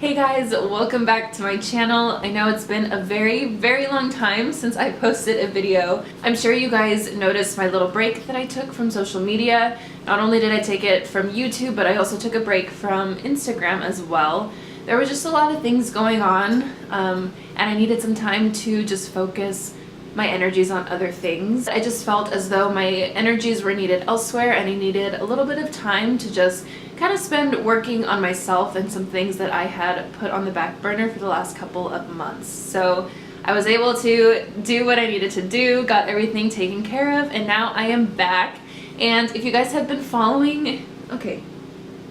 Hey guys, welcome back to my channel. I know it's been a very long time since I posted a video. I'm sure you guys noticed my little break that I took from social media. Not only did I take it from YouTube, but I also took a break from Instagram as well. There was just a lot of things going on, and I needed some time to just focus my energies on other things. I just felt as though my energies were needed elsewhere, and I needed a little bit of time to just kind of spend working on myself and some things that I had put on the back burner for the last couple of months. So I was able to do what I needed to do, got everything taken care of, and now I am back. And if you guys have been following, okay,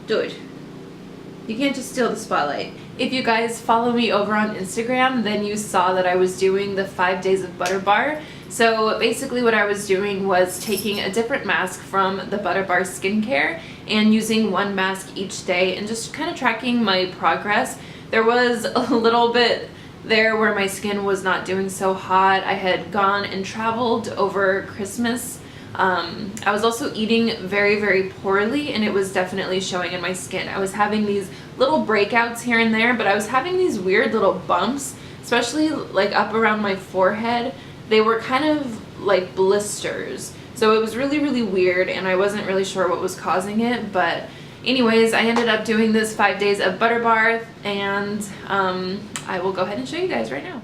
dude, you can't just steal the spotlight. If you guys follow me over on Instagram, then you saw that I was doing the 5 days of Butter Bar. So basically what I was doing was taking a different mask from the Butter Bar skincare and using one mask each day and just kind of tracking my progress. There was a little bit there where my skin was not doing so hot. I had gone and traveled over Christmas. I was also eating very poorly, and it was definitely showing in my skin. I was having these little breakouts here and there, but I was having these weird little bumps, especially like up around my forehead. They were kind of like blisters. So it was really weird, and I wasn't really sure what was causing it. But anyways, I ended up doing this 5 days of Butter Bar, and I will go ahead and show you guys right now.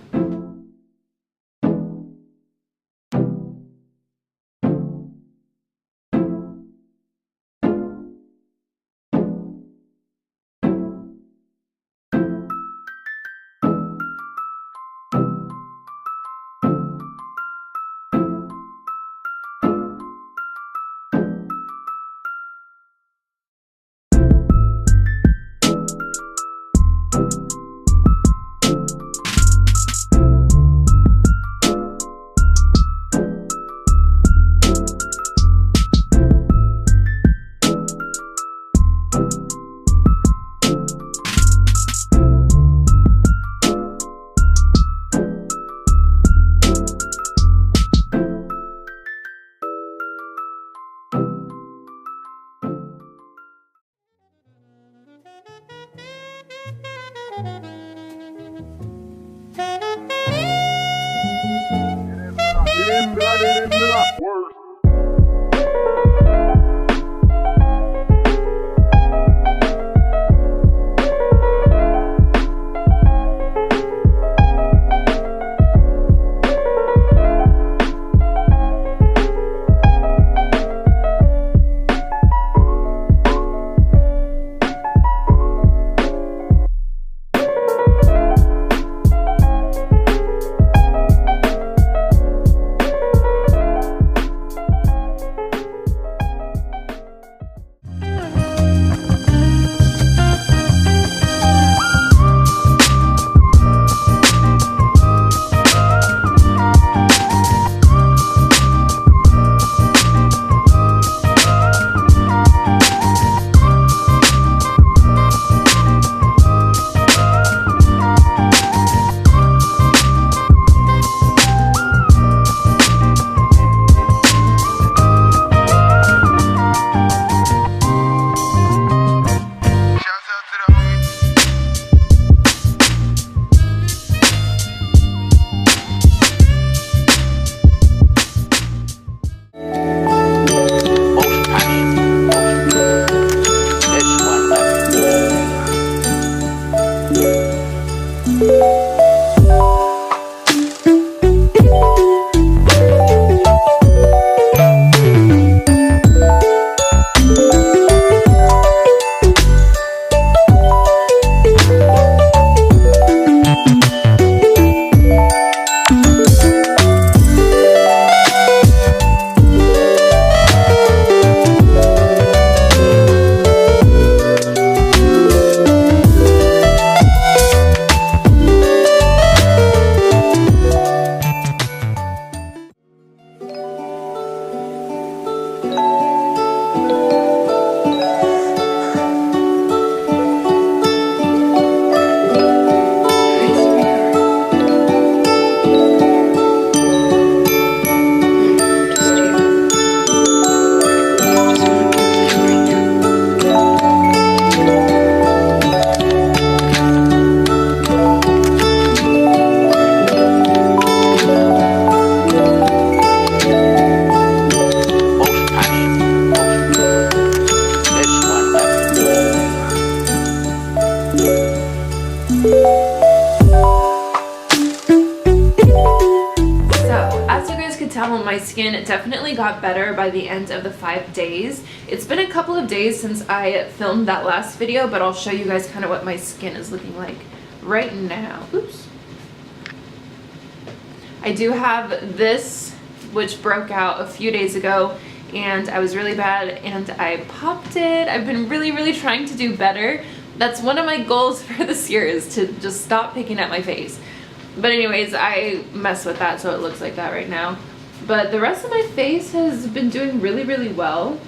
My skin definitely got better by the end of the 5 days. It's been a couple of days since I filmed that last video, but I'll show you guys kind of what my skin is looking like right now. Oops. I do have this, which broke out a few days ago, and I was really bad and I popped it. I've been really trying to do better. That's one of my goals for this year, is to just stop picking at my face. But anyways, I mess with that so it looks like that right now. But the rest of my face has been doing really well.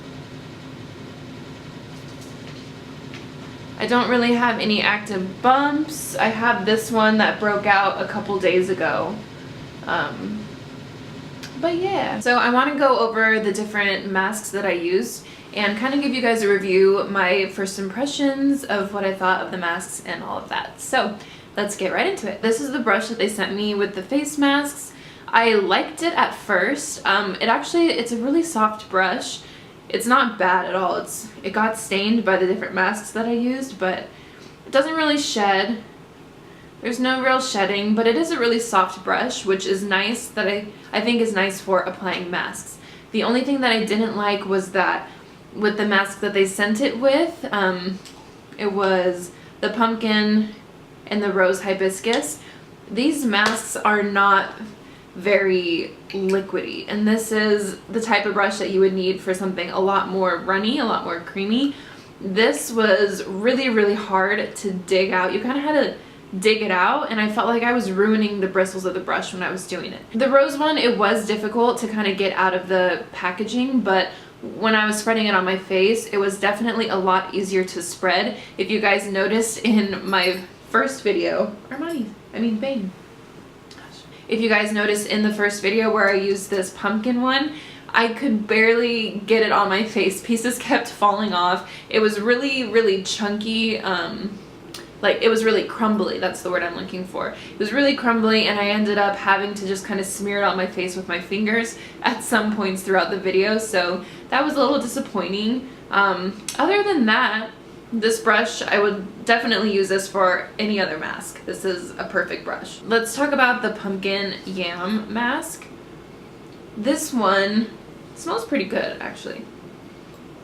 I don't really have any active bumps. I have this one that broke out a couple days ago. But yeah. So I want to go over the different masks that I used and kind of give you guys a review, my first impressions of what I thought of the masks and all of that. So let's get right into it. This is the brush that they sent me with the face masks. I liked it at first. It's a really soft brush. It's not bad at all. It got stained by the different masks that I used, but it doesn't really shed. There's no real shedding, but it is a really soft brush, which is nice, that I think is nice for applying masks. The only thing that I didn't like was that with the mask that they sent it with, it was the pumpkin and the rose hibiscus. These masks are not very liquidy, and this is the type of brush that you would need for something a lot more runny, a lot more creamy. This was really hard to dig out. You kind of had to dig it out, and I felt like I was ruining the bristles of the brush when I was doing it. The rose one, it was difficult to kind of get out of the packaging, but when I was spreading it on my face, it was definitely a lot easier to spread. If you guys noticed in my first video, bang. If you guys noticed in the first video where I used this pumpkin one, I could barely get it on my face. Pieces kept falling off. It was really chunky. Like, it was really crumbly. That's the word I'm looking for. It was really crumbly, and I ended up having to just kind of smear it on my face with my fingers at some points throughout the video, so that was a little disappointing. Other than that, this brush, I would definitely use this for any other mask. This is a perfect brush. Let's talk about the pumpkin yam mask. This one smells pretty good, actually.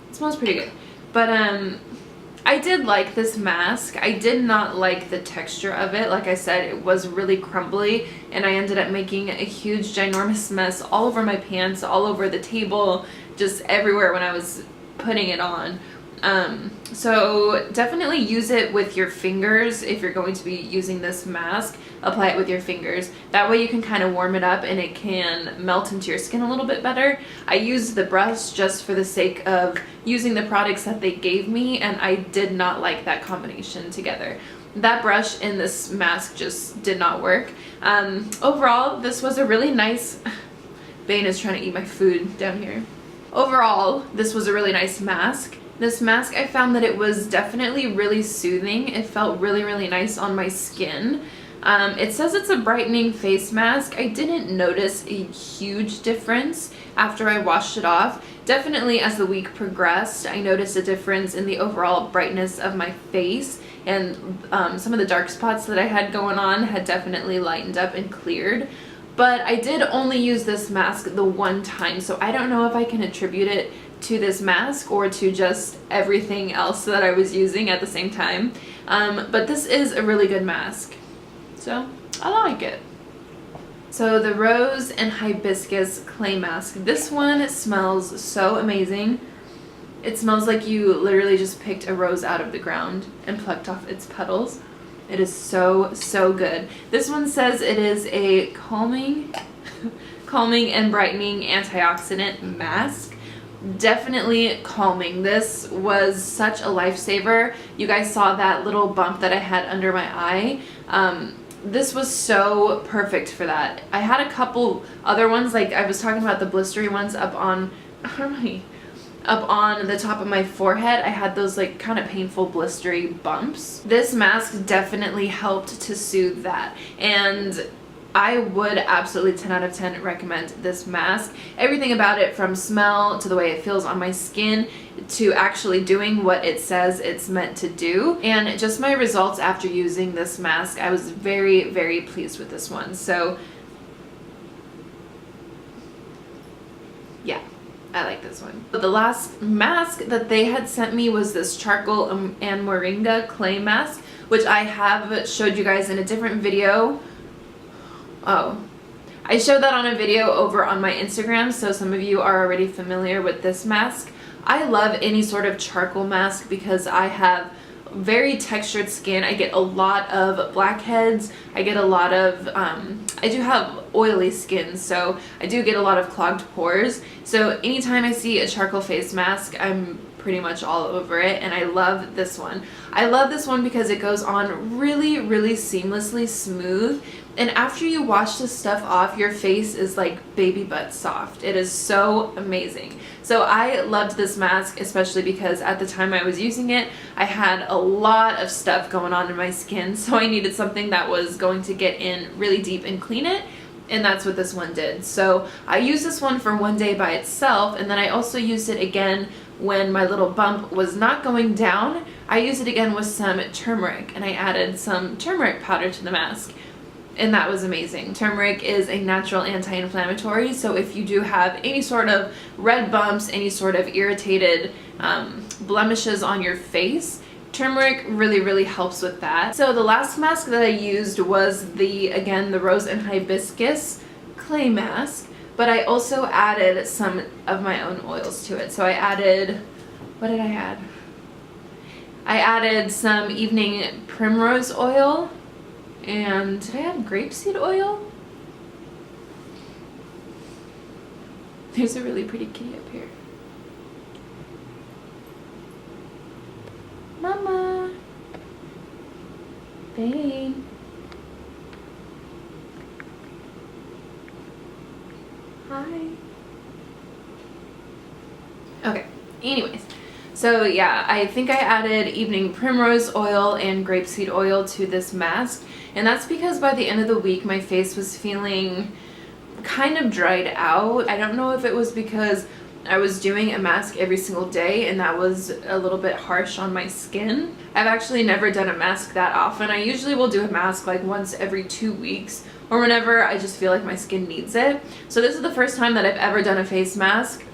It smells pretty good. But I did like this mask. I did not like the texture of it. Like I said, it was really crumbly, and I ended up making a huge ginormous mess all over my pants, all over the table, just everywhere when I was putting it on. So definitely use it with your fingers. If you're going to be using this mask, apply it with your fingers. That way you can kind of warm it up and it can melt into your skin a little bit better. I used the brush just for the sake of using the products that they gave me, and I did not like that combination together. That brush and this mask just did not work. Overall, this was a really nice... Bane is trying to eat my food down here. Overall, this was a really nice mask. This mask, I found that it was definitely really soothing. It felt really nice on my skin. It says it's a brightening face mask. I didn't notice a huge difference after I washed it off. Definitely as the week progressed, I noticed a difference in the overall brightness of my face, and some of the dark spots that I had going on had definitely lightened up and cleared. But I did only use this mask the one time, so I don't know if I can attribute it to this mask or to just everything else that I was using at the same time. But this is a really good mask, so I like it. So the rose and hibiscus clay mask. This one smells so amazing. It smells like you literally just picked a rose out of the ground and plucked off its petals. It is so good. This one says it is a calming and brightening antioxidant mask. Definitely calming. This was such a lifesaver. You guys saw that little bump that I had under my eye. This was so perfect for that. I had a couple other ones, like I was talking about the blistery ones up on the top of my forehead. I had those like kind of painful blistery bumps. This mask definitely helped to soothe that, and I would absolutely 10 out of 10 recommend this mask. Everything about it, from smell to the way it feels on my skin to actually doing what it says it's meant to do, and just my results after using this mask, I was very pleased with this one. So this one. But the last mask that they had sent me was this charcoal and moringa clay mask, which I have showed you guys in a different video. Oh, I showed that on a video over on my Instagram, so some of you are already familiar with this mask. I love any sort of charcoal mask because I have very textured skin. I get a lot of blackheads. I get a lot of, I do have oily skin, so I do get a lot of clogged pores. So anytime I see a charcoal face mask, I'm pretty much all over it, and I love this one. I love this one because it goes on really, really seamlessly smooth, and after you wash this stuff off, your face is like baby butt soft. It is so amazing. So I loved this mask, especially because at the time I was using it, I had a lot of stuff going on in my skin, so I needed something that was going to get in really deep and clean it, and that's what this one did. So I used this one for one day by itself, and then I also used it again when my little bump was not going down. I used it again with some turmeric, and I added some turmeric powder to the mask, and that was amazing. Turmeric is a natural anti-inflammatory, so if you do have any sort of red bumps, any sort of irritated blemishes on your face, turmeric really, really helps with that. So the last mask that I used was again, the rose and hibiscus clay mask, but I also added some of my own oils to it. So I added, what did I add? I added some evening primrose oil, and did I add grapeseed oil? There's a really pretty kitty up here. Mama. Bane. Hi. Okay, anyways. So yeah, I think I added evening primrose oil and grapeseed oil to this mask, and that's because by the end of the week my face was feeling kind of dried out. I don't know if it was because I was doing a mask every single day and that was a little bit harsh on my skin. I've actually never done a mask that often. I usually will do a mask like once every 2 weeks or whenever I just feel like my skin needs it. So this is the first time that I've ever done a face mask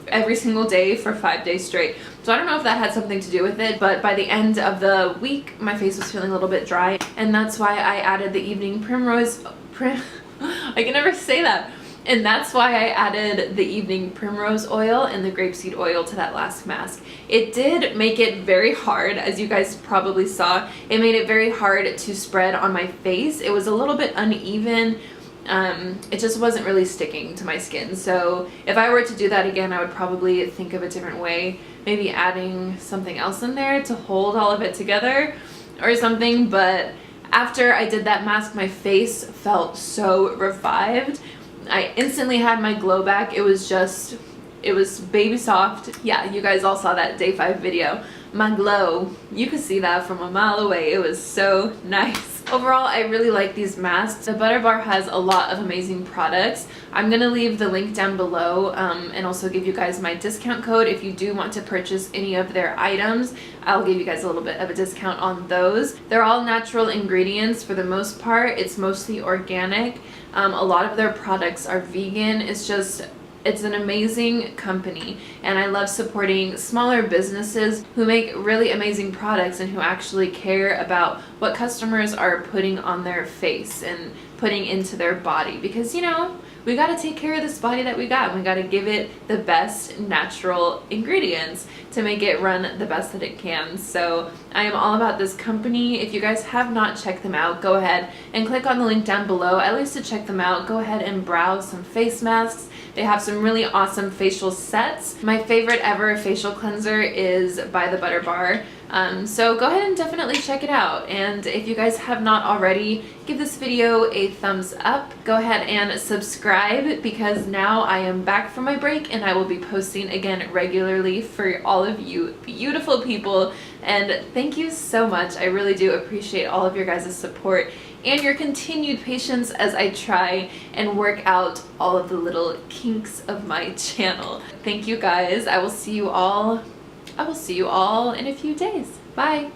every single day for 5 days straight. So I don't know if that had something to do with it, but by the end of the week my face was feeling a little bit dry, and that's why I added the evening primrose I can never say that. And that's why I added the evening primrose oil and the grapeseed oil to that last mask. It did make it very hard, as you guys probably saw. It made it very hard to spread on my face. It was a little bit uneven. It just wasn't really sticking to my skin. So if I were to do that again, I would probably think of a different way. Maybe adding something else in there to hold all of it together or something. But after I did that mask, my face felt so revived. I instantly had my glow back. It was baby soft. Yeah, you guys all saw that day 5 video. My glow, you could see that from a mile away. It was so nice. Overall, I really like these masks. The Butter Bar has a lot of amazing products. I'm gonna leave the link down below and also give you guys my discount code if you do want to purchase any of their items. I'll give you guys a little bit of a discount on those. They're all natural ingredients for the most part. It's mostly organic. A lot of their products are vegan. It's an amazing company, and I love supporting smaller businesses who make really amazing products and who actually care about what customers are putting on their face and putting into their body, because, you know, we got to take care of this body that we got, and we got to give it the best natural ingredients to make it run the best that it can. So I am all about this company. If you guys have not checked them out, go ahead and click on the link down below, at least to check them out. Go ahead and browse some face masks. They have some really awesome facial sets. My favorite ever facial cleanser is by the Butter Bar. So go ahead and definitely check it out. And if you guys have not already, give this video a thumbs up. Go ahead and subscribe, because now I am back from my break and I will be posting again regularly for all of you beautiful people. And thank you so much. I really do appreciate all of your guys' support and your continued patience as I try and work out all of the little kinks of my channel. Thank you guys. I will see you all in a few days. Bye.